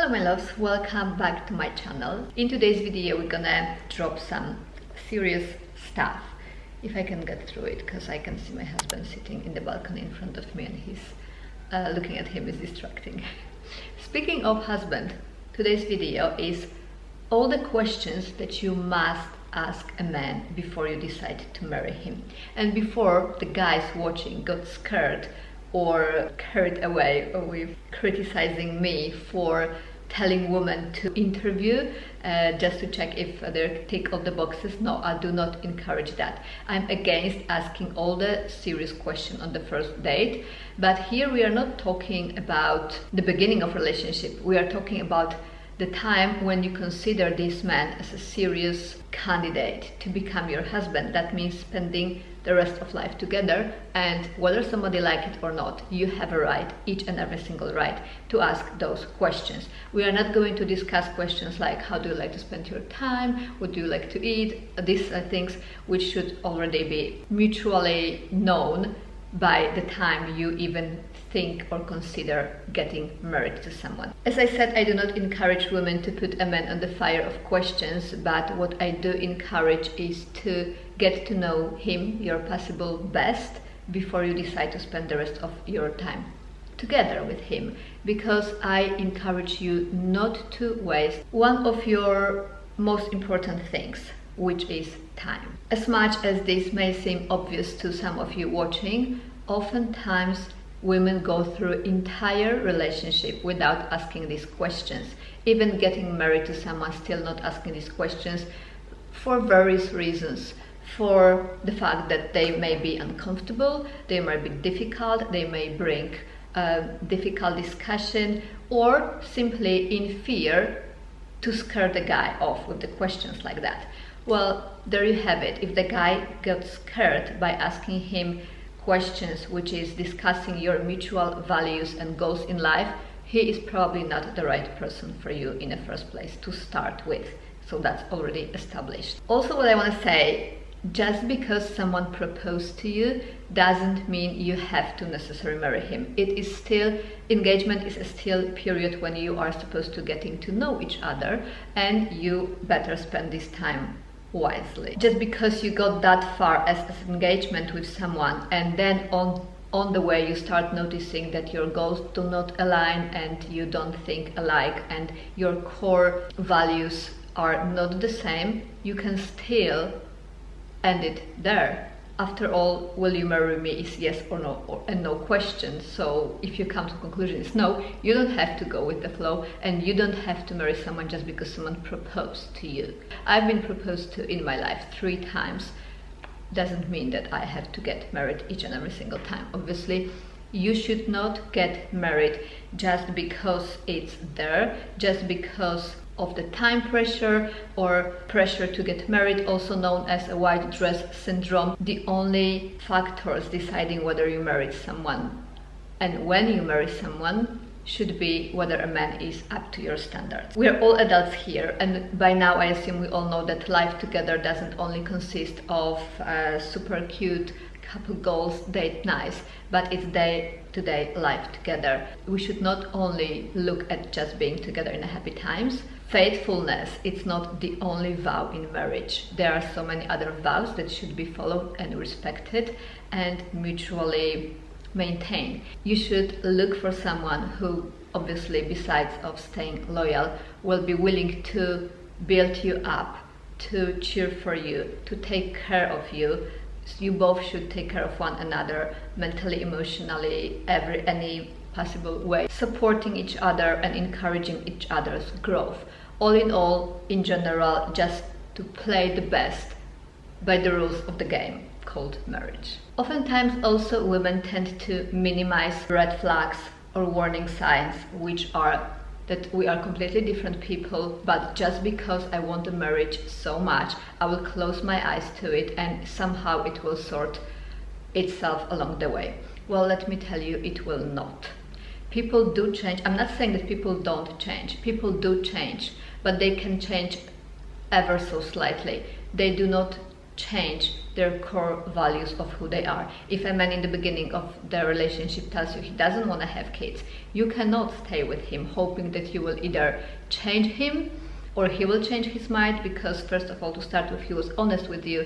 Hello my loves, welcome back to my channel. In today's video we're gonna drop some serious stuff, if I can get through it, because I can see my husband sitting in the balcony in front of me and he's looking at him is distracting. Speaking of husband, today's video is all the questions that you must ask a man before you decide to marry him. And before the guys watching got scared or carried away with criticizing me for telling women to interview just to check if they tick all the boxes. No, I do not encourage that. I'm against asking all the serious questions on the first date. But here we are not talking about the beginning of relationship. We are talking about the time when you consider this man as a serious candidate to become your husband. That means spending the rest of life together, and whether somebody like it or not, you have a right, each and every single right, to ask those questions. We are not going to discuss questions like how do you like to spend your time, what do you like to eat. These are things which should already be mutually known by the time you even think or consider getting married to someone. As I said, I do not encourage women to put a man on the fire of questions, but what I do encourage is to get to know him, your possible best, before you decide to spend the rest of your time together with him, because I encourage you not to waste one of your most important things, which is time. As much as this may seem obvious to some of you watching, oftentimes women go through entire relationship without asking these questions, even getting married to someone still not asking these questions for various reasons. For the fact that they may be uncomfortable, they might be difficult, they may bring difficult discussion, or simply in fear to scare the guy off with the questions like that. Well, there you have it. If the guy gets scared by asking him questions which is discussing your mutual values and goals in life, he is probably not the right person for you in the first place to start with. So that's already established. Also, what I want to say, just because someone proposed to you doesn't mean you have to necessarily marry him. It is still, engagement is still a period when you are supposed to getting to know each other, and you better spend this time wisely. Just because you got that far as engagement with someone, and then on the way you start noticing that your goals do not align and you don't think alike and your core values are not the same, you can still end it there. After all, will you marry me is yes or no, and no question. So if you come to conclusion is no, you don't have to go with the flow, and you don't have to marry someone just because someone proposed to you. I've been proposed to in my life 3 times. Doesn't mean that I have to get married each and every single time. Obviously, you should not get married just because it's there, just because of the time pressure or pressure to get married, also known as a white dress syndrome. The only factors deciding whether you married someone and when you marry someone should be whether a man is up to your standards. We are all adults here, and by now I assume we all know that life together doesn't only consist of super cute couple goals, date nice, but it's day-to-day life together. We should not only look at just being together in the happy times. Faithfulness, it's not the only vow in marriage. There are so many other vows that should be followed and respected and mutually maintained. You should look for someone who, obviously, besides of staying loyal, will be willing to build you up, to cheer for you, to take care of you. So you both should take care of one another mentally, emotionally, any possible way, supporting each other and encouraging each other's growth. All in all, in general, just to play the best by the rules of the game called marriage. Oftentimes also women tend to minimize red flags or warning signs, which are that we are completely different people, but just because I want a marriage so much, I will close my eyes to it and somehow it will sort itself along the way. Well, let me tell you, it will not. People do change. I'm not saying that people don't change. People do change, but they can change ever so slightly. They do not change their core values of who they are. If a man in the beginning of the relationship tells you he doesn't want to have kids, you cannot stay with him hoping that you will either change him or he will change his mind, because first of all, to start with, he was honest with you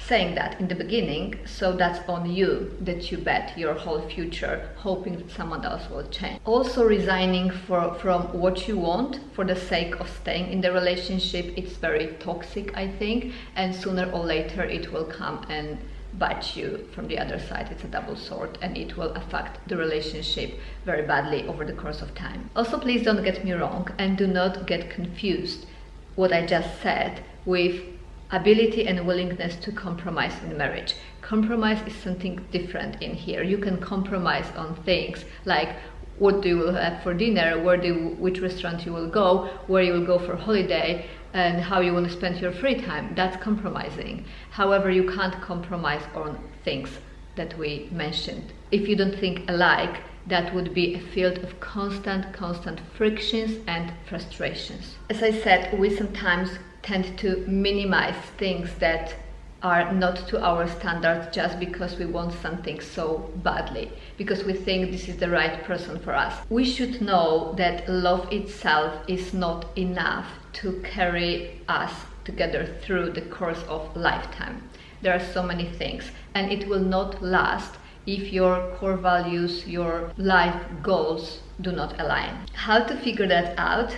saying that in the beginning, so that's on you that you bet your whole future hoping that someone else will change. Also, resigning from what you want for the sake of staying in the relationship, it's very toxic, I think, and sooner or later it will come and bite you from the other side. It's a double sword, and it will affect the relationship very badly over the course of time. Also, please don't get me wrong and do not get confused what I just said with ability and willingness to compromise in marriage. Compromise is something different in here. You can compromise on things like what you will have for dinner, which restaurant you will go, where you will go for holiday, and how you want to spend your free time. That's compromising. However, you can't compromise on things that we mentioned. If you don't think alike, that would be a field of constant frictions and frustrations. As I said, we sometimes tend to minimize things that are not to our standards just because we want something so badly, because we think this is the right person for us. We should know that love itself is not enough to carry us together through the course of lifetime. There are so many things, and it will not last if your core values, your life goals do not align. How to figure that out?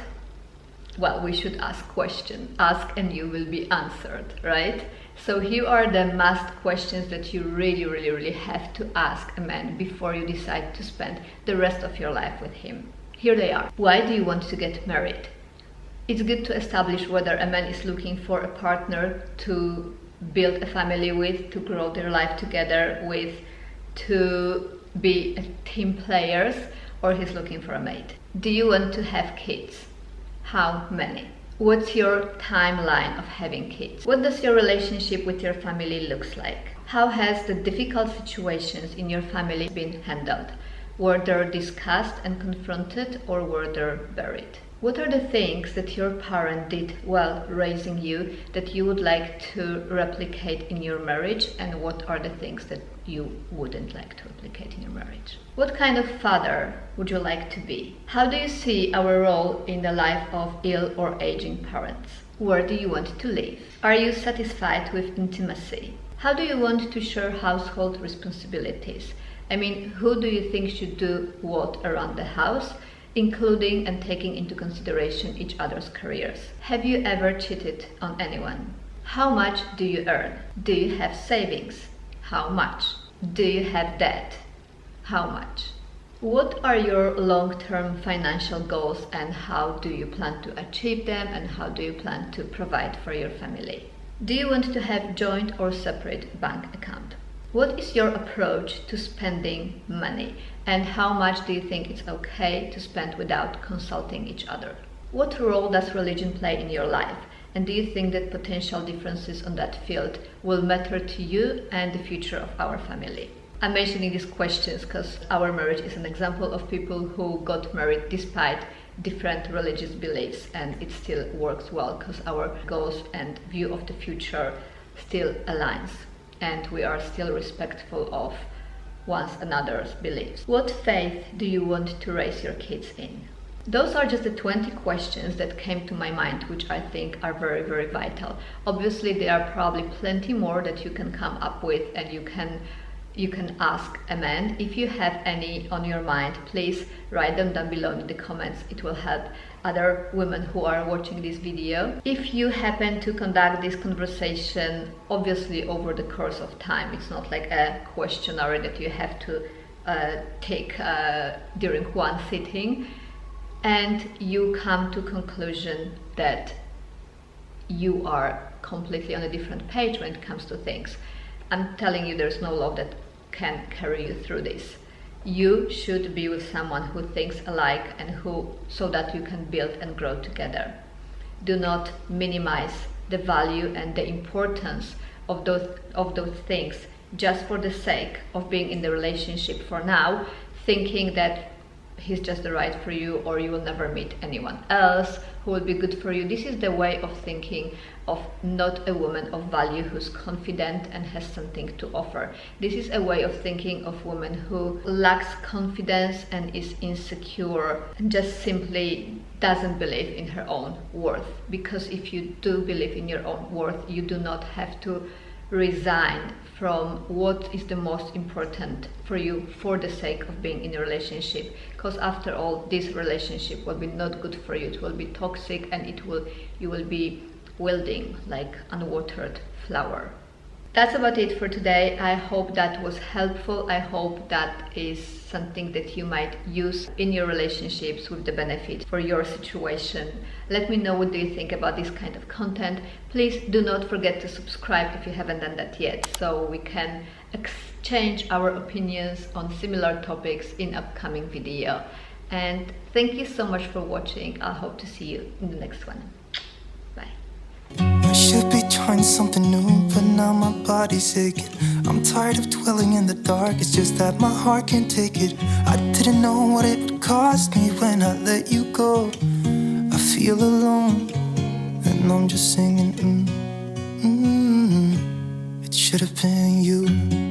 Well, we should ask questions. Ask and you will be answered, right? So here are the must questions that you really have to ask a man before you decide to spend the rest of your life with him. Here they are. Why do you want to get married? It's good to establish whether a man is looking for a partner to build a family with, to grow their life together with, to be team players, or he's looking for a mate. Do you want to have kids? How many? What's your timeline of having kids? What does your relationship with your family looks like? How has the difficult situations in your family been handled? Were they discussed and confronted, or were they buried? What are the things that your parent did while raising you that you would like to replicate in your marriage, and what are the things that you wouldn't like to replicate in your marriage? What kind of father would you like to be? How do you see our role in the life of ill or aging parents? Where do you want to live? Are you satisfied with intimacy? How do you want to share household responsibilities? I mean, who do you think should do what around the house, including and taking into consideration each other's careers? Have you ever cheated on anyone? How much do you earn? Do you have savings? How much? Do you have debt? How much? What are your long-term financial goals, and how do you plan to achieve them, and how do you plan to provide for your family? Do you want to have joint or separate bank account? What is your approach to spending money, and how much do you think it's okay to spend without consulting each other? What role does religion play in your life, and do you think that potential differences on that field will matter to you and the future of our family? I'm mentioning these questions because our marriage is an example of people who got married despite different religious beliefs, and it still works well because our goals and view of the future still aligns, and we are still respectful of one another's beliefs. What faith do you want to raise your kids in? Those are just the 20 questions that came to my mind, which I think are very vital. Obviously, there are probably plenty more that you can come up with, and you can ask a man. If you have any on your mind, please write them down below in the comments. It will help other women who are watching this video. If you happen to conduct this conversation, obviously over the course of time, it's not like a questionnaire that you have to take during one sitting, and you come to conclusion that you are completely on a different page when it comes to things, I'm telling you, there's no law that can carry you through this. You should be with someone who thinks alike, and so that you can build and grow together. Do not minimize the value and the importance of those things just for the sake of being in the relationship for now, thinking that he's just the right for you, or you will never meet anyone else who will be good for you. This is the way of thinking of not a woman of value who's confident and has something to offer. This is a way of thinking of woman who lacks confidence and is insecure and just simply doesn't believe in her own worth. Because if you do believe in your own worth, you do not have to resign from what is the most important for you for the sake of being in a relationship, because after all, this relationship will be not good for you. It will be toxic, and you will be wilting like unwatered flower. That's about it for today. I hope that was helpful. I hope that is something that you might use in your relationships with the benefit for your situation. Let me know what do you think about this kind of content. Please do not forget to subscribe if you haven't done that yet, so we can exchange our opinions on similar topics in upcoming video. And thank you so much for watching. I hope to see you in the next one. I should be trying something new, but now my body's aching. I'm tired of dwelling in the dark, it's just that my heart can't take it. I didn't know what it would cost me when I let you go. I feel alone, and I'm just singing, It should have been you.